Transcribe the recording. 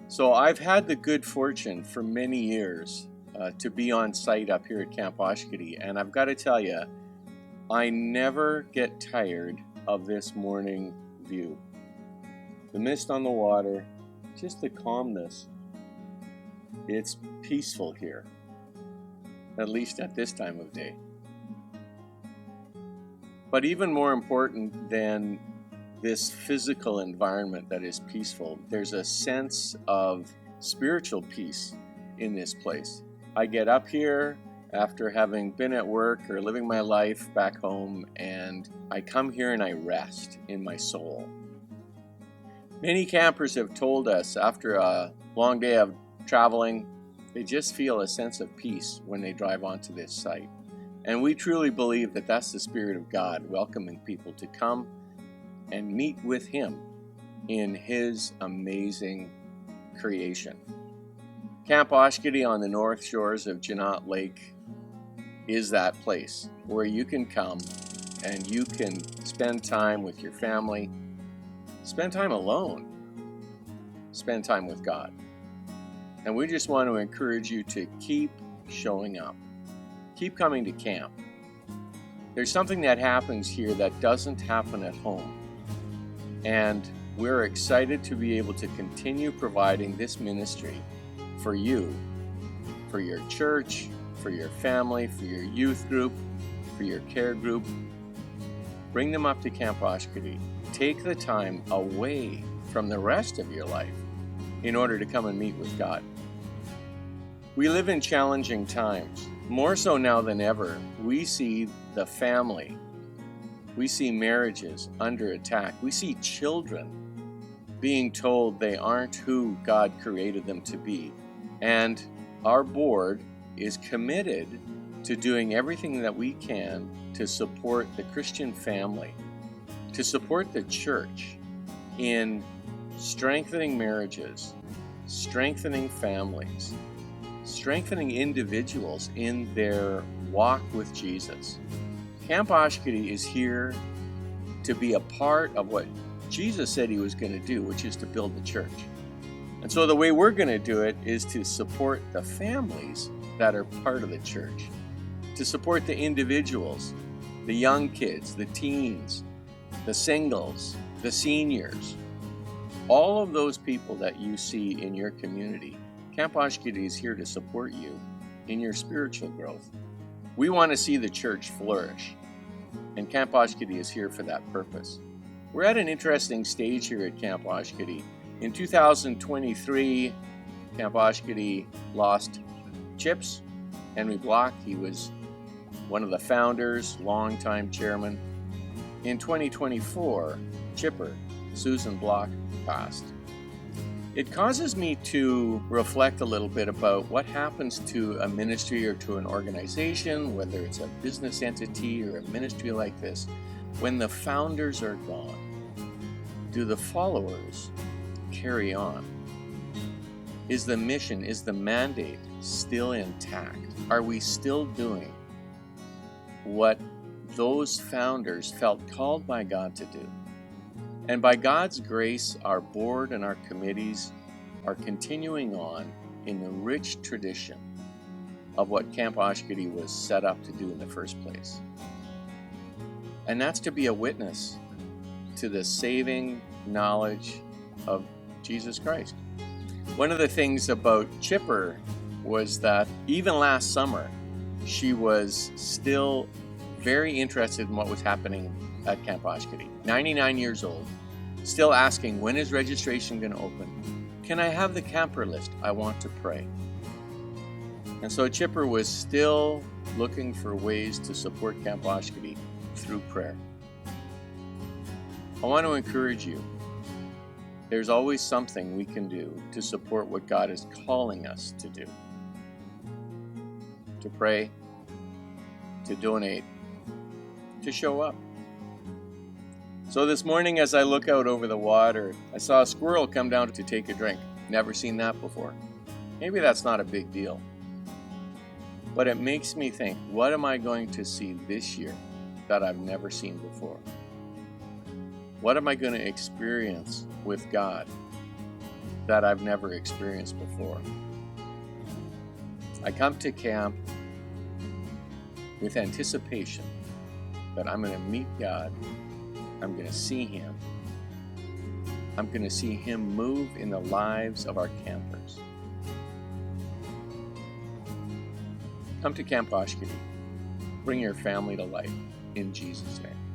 So I've had the good fortune for many years to be on site up here at Camp Oshkidee, and I've got to tell you, I never get tired of this morning view. The mist on the water, just the calmness. It's peaceful here, at least at this time of day. But even more important than this physical environment that is peaceful, there's a sense of spiritual peace in this place. I get up here after having been at work or living my life back home, and I come here and I rest in my soul. Many campers have told us after a long day of traveling, they just feel a sense of peace when they drive onto this site. And we truly believe that that's the Spirit of God welcoming people to come and meet with Him in His amazing creation. Camp Oshkidee on the north shores of Janot Lake is that place where you can come and you can spend time with your family, spend time alone, spend time with God. And we just want to encourage you to keep showing up. Keep coming to camp. There's something that happens here that doesn't happen at home. And we're excited to be able to continue providing this ministry for you, for your church, for your family, for your youth group, for your care group. Bring them up to Camp Oshkidee. Take the time away from the rest of your life in order to come and meet with God. We live in challenging times. More so now than ever, we see the family. We see marriages under attack. We see children being told they aren't who God created them to be. And our board is committed to doing everything that we can to support the Christian family, to support the church in strengthening marriages, strengthening families, strengthening individuals in their walk with Jesus. Camp Oshkidee is here to be a part of what Jesus said He was going to do, which is to build the church. And so the way we're going to do it is to support the families that are part of the church, to support the individuals, the young kids, the teens, the singles, the seniors, all of those people that you see in your community. Camp Oshkidee is here to support you in your spiritual growth. We want to see the church flourish, and Camp Oshkidee is here for that purpose. We're at an interesting stage here at Camp Oshkidee. In 2023, Camp Oshkidee lost Chips, Henry Block. He was one of the founders, longtime chairman. In 2024, Chipper, Susan Block, passed. It causes me to reflect a little bit about what happens to a ministry or to an organization, whether it's a business entity or a ministry like this, when the founders are gone. Do the followers carry on? Is the mission, is the mandate still intact? Are we still doing what those founders felt called by God to do? And by God's grace, our board and our committees are continuing on in the rich tradition of what Camp Oshkidee was set up to do in the first place. And that's to be a witness to the saving knowledge of Jesus Christ. One of the things about Chipper was that even last summer, she was still very interested in what was happening at Camp Oshkidee. 99 years old, still asking, when is registration going to open? Can I have the camper list? I want to pray. And so Chipper was still looking for ways to support Camp Oshkidee through prayer. I want to encourage you. There's always something we can do to support what God is calling us to do. To pray, to donate, to show up. So this morning as I look out over the water, I saw a squirrel come down to take a drink. Never seen that before. Maybe that's not a big deal. But it makes me think, what am I going to see this year that I've never seen before? What am I going to experience with God that I've never experienced before. I come to camp with anticipation that I'm going to meet God. I'm going to see Him. I'm going to see Him move in the lives of our campers. Come to Camp Oshkidee. Bring your family to life in Jesus' name.